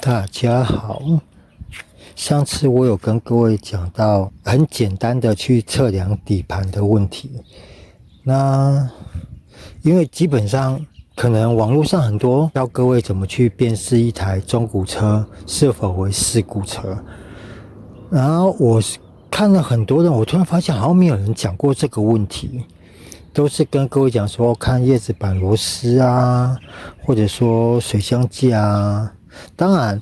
大家好，上次我有跟各位讲到很简单的去测量底盘的问题。那因为基本上可能网络上很多教各位怎么去辨识一台中古车是否为事故车，然后我看了很多人，我突然发现好像没有人讲过这个问题，都是跟各位讲说看叶子板螺丝啊，或者说水箱架啊。当然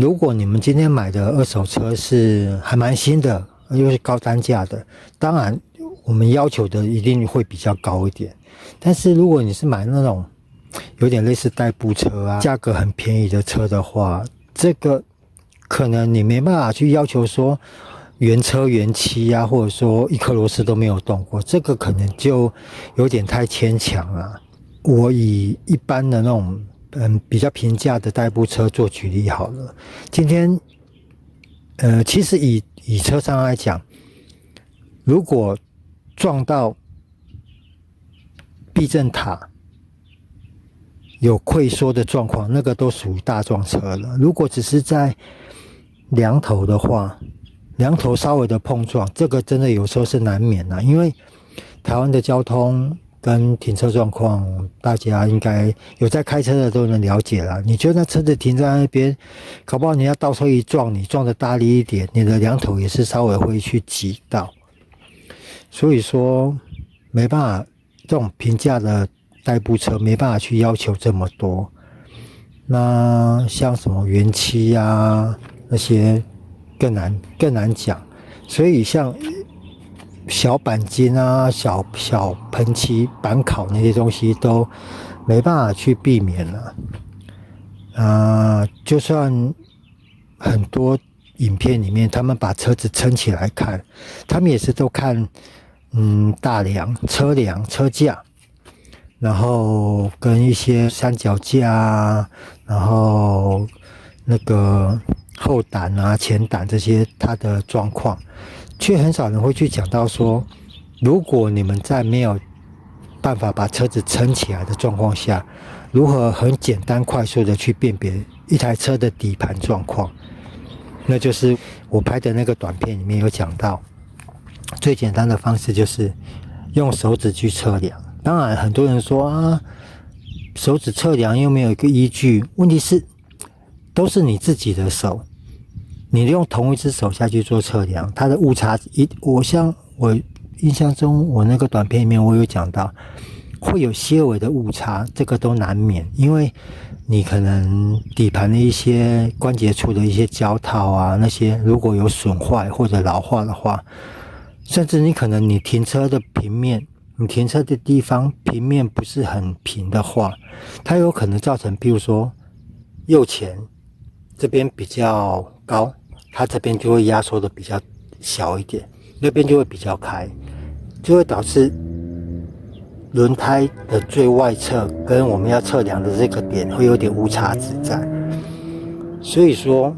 如果你们今天买的二手车是还蛮新的，又是高单价的，当然我们要求的一定会比较高一点。但是如果你是买那种有点类似代步车啊，价格很便宜的车的话，这个可能你没办法去要求说原车原漆啊，或者说一颗螺丝都没有动过，这个可能就有点太牵强了。我以一般的那种比较平价的代步车做举例好了。今天其实以车商来讲，如果撞到避震塔有溃缩的状况，那个都属于大撞车了。如果只是在梁头的话，梁头稍微的碰撞，这个真的有时候是难免的，因为台湾的交通跟停车状况，大家应该有在开车的都能了解啦。你就那车子停在那边，搞不好你要倒车一撞，你撞得大力一点，你的梁头也是稍微会去挤到。所以说没办法，这种平价的代步车没办法去要求这么多。那像什么原漆啊那些更难讲。所以像小钣金啊、小喷漆、钣烤那些东西都没办法去避免了。就算很多影片里面他们把车子撑起来看，他们也是都看大梁、车梁、车架，然后跟一些三脚架啊，然后那个后胆啊、前胆这些它的状况，却很少人会去讲到说，如果你们在没有办法把车子撑起来的状况下，如何很简单快速的去辨别一台车的底盘状况。那就是我拍的那个短片里面有讲到，最简单的方式就是用手指去测量。当然很多人说啊，手指测量又没有一个依据，问题是都是你自己的手，你用同一只手下去做测量，它的误差我印象中我那个短片里面我有讲到会有些微的误差，这个都难免，因为你可能底盘的一些关节处的一些胶套啊，那些如果有损坏或者老化的话，甚至你可能你停车的平面，你停车的地方平面不是很平的话，它有可能造成比如说右前这边比较高，它这边就会压缩的比较小一点，那边就会比较开，就会导致轮胎的最外侧跟我们要测量的这个点会有点误差值在。所以说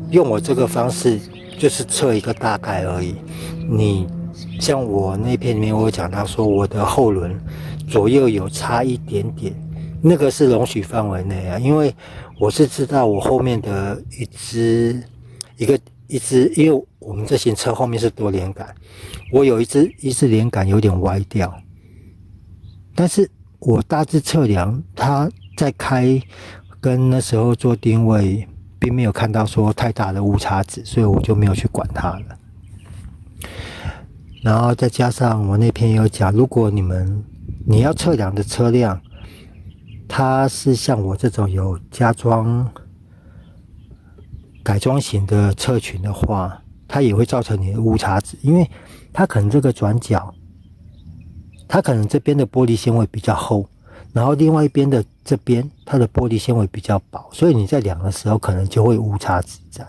用我这个方式就是测一个大概而已。你像我那篇里面我有讲到说，我的后轮左右有差一点点，那个是容许范围内啊，因为我是知道我后面的一只，因为我们这型车后面是多连杆，我有一只连杆有点歪掉，但是我大致测量它在开跟那时候做定位并没有看到说太大的误差值，所以我就没有去管它了。然后再加上我那篇有讲，如果你要测量的车辆它是像我这种有加装改装型的侧裙的话，它也会造成你的误差值，因为它可能这个转角，它可能这边的玻璃纤维比较厚，然后另外一边的这边它的玻璃纤维比较薄，所以你在量的时候可能就会误差值在。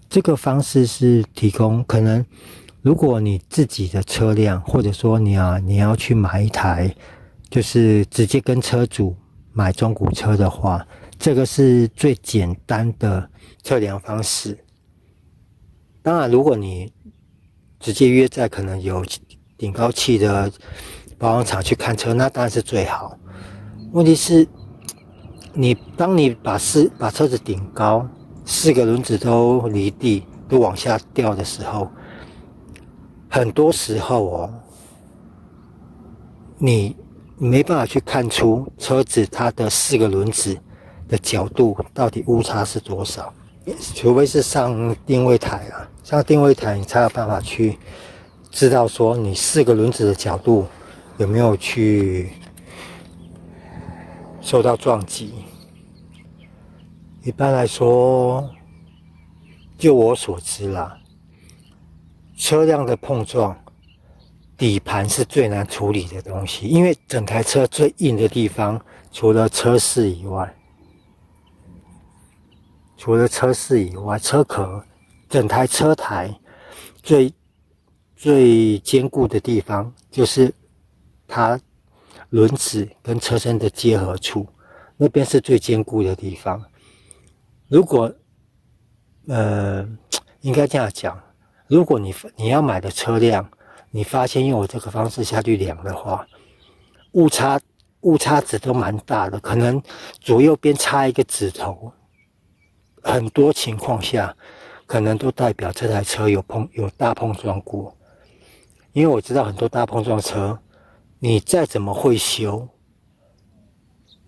这个方式是提供可能如果你自己的车辆，或者说你要去买一台就是直接跟车主买中古车的话，这个是最简单的测量方式。当然如果你直接约在可能有顶高器的保养厂去看车，那当然是最好。问题是当你把车子顶高，4个轮子都离地都往下掉的时候，很多时候你没办法去看出车子它的4个轮子的角度到底误差是多少，除非是上定位台啊，上定位台你才有办法去知道说你4个轮子的角度有没有去受到撞击。一般来说，就我所知啦，车辆的碰撞，底盘是最难处理的东西，因为整台车最硬的地方，除了车饰以外，车壳，整台车台最坚固的地方，就是它轮子跟车身的结合处，那边是最坚固的地方。如果应该这样讲，如果你要买的车辆，你发现用我这个方式下去量的话，误差值都蛮大的，可能左右边差一个指头，很多情况下可能都代表这台车有大碰撞过。因为我知道很多大碰撞车，你再怎么会修，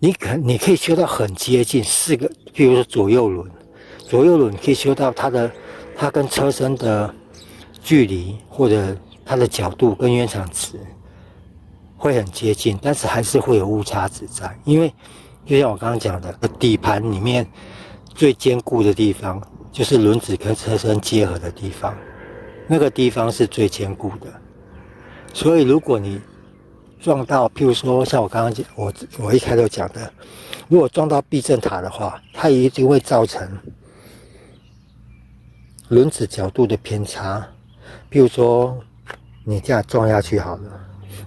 你可以修到很接近4个，比如说左右轮可以修到它跟车身的距离或者它的角度跟原厂值会很接近，但是还是会有误差值在。因为就像我刚刚讲的，底盘里面最坚固的地方就是轮子跟车身结合的地方，那个地方是最坚固的。所以如果你撞到，譬如说像我刚刚讲，我一开头讲的，如果撞到避震塔的话，它一定会造成轮子角度的偏差。譬如说你这样撞下去好了，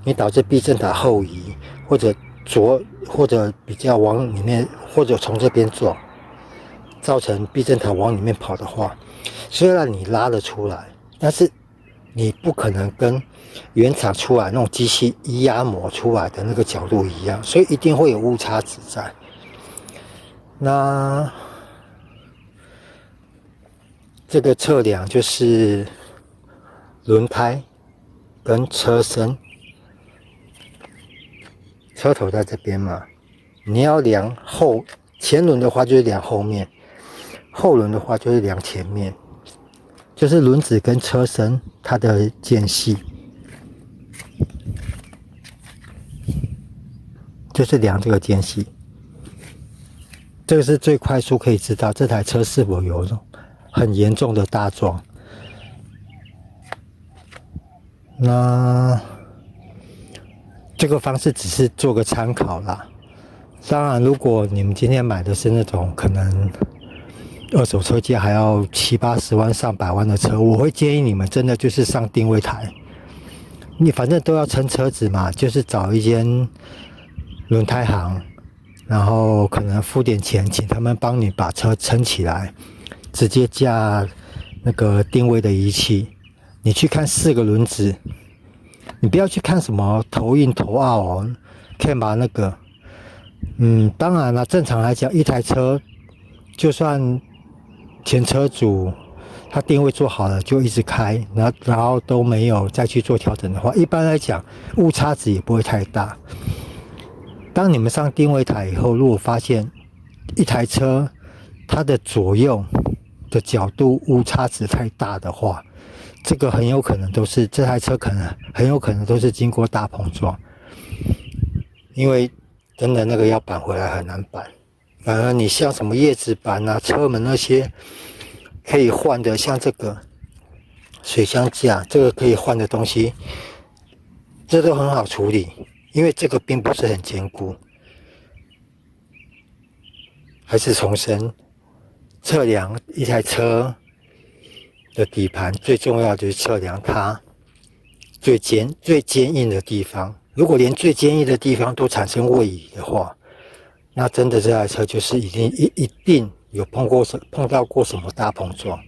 你导致避震塔后移，或者比较往里面，或者从这边撞，造成避震塔往里面跑的话，虽然你拉得出来，但是你不可能跟原厂出来那种机器压模出来的那个角度一样，所以一定会有误差值在。那这个测量就是轮胎跟车身，车头在这边嘛，你要量前轮的话就是量后面，后轮的话就是量前面，就是轮子跟车身它的间隙，就是量这个间隙。这个是最快速可以知道这台车是否有很严重的大撞。那这个方式只是做个参考啦。当然，如果你们今天买的是那种可能二手车价还要70、80万、上百万的车，我会建议你们真的就是上定位台。你反正都要撑车子嘛，就是找一间轮胎行，然后可能付点钱，请他们帮你把车撑起来，直接架那个定位的仪器。你去看4个轮子，你不要去看什么头硬头凹看吧那个。当然了，正常来讲，一台车就算前车主他定位做好了就一直开，然后都没有再去做调整的话，一般来讲误差值也不会太大。当你们上定位台以后，如果发现一台车它的左右的角度误差值太大的话，这个这台车很有可能都是经过大碰撞，因为真的那个要扳回来很难扳。反而你像什么叶子板啊、车门那些可以换的，像这个水箱架，这个可以换的东西，这都很好处理，因为这个并不是很坚固。还是重申，测量一台车的底盘最重要就是测量它最坚硬的地方。如果连最坚硬的地方都产生位移的话，那真的这台车就是一定有碰到过什么大碰撞。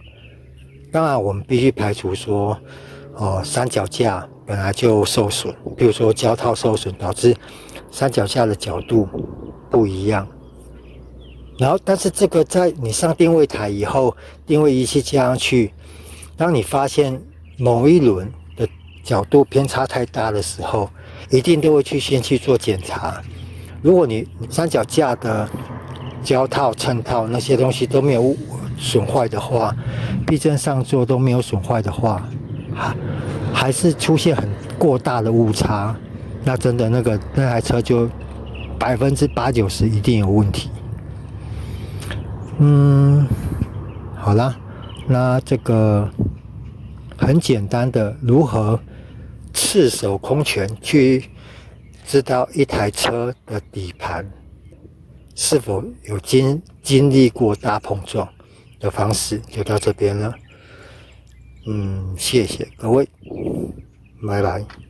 当然我们必须排除说三脚架本来就受损，比如说胶套受损导致三脚架的角度不一样，然后，但是这个在你上定位台以后，定位仪器加上去，当你发现某一轮的角度偏差太大的时候，一定都会先去做检查。如果你三脚架的胶套、衬套那些东西都没有损坏的话，避震上座都没有损坏的话，还是出现很过大的误差，那真的那台车就80%-90%一定有问题。好啦，那这个很简单的，如何赤手空拳去知道一台车的底盘是否有经历过大碰撞的方式，就到这边了。谢谢各位，拜拜。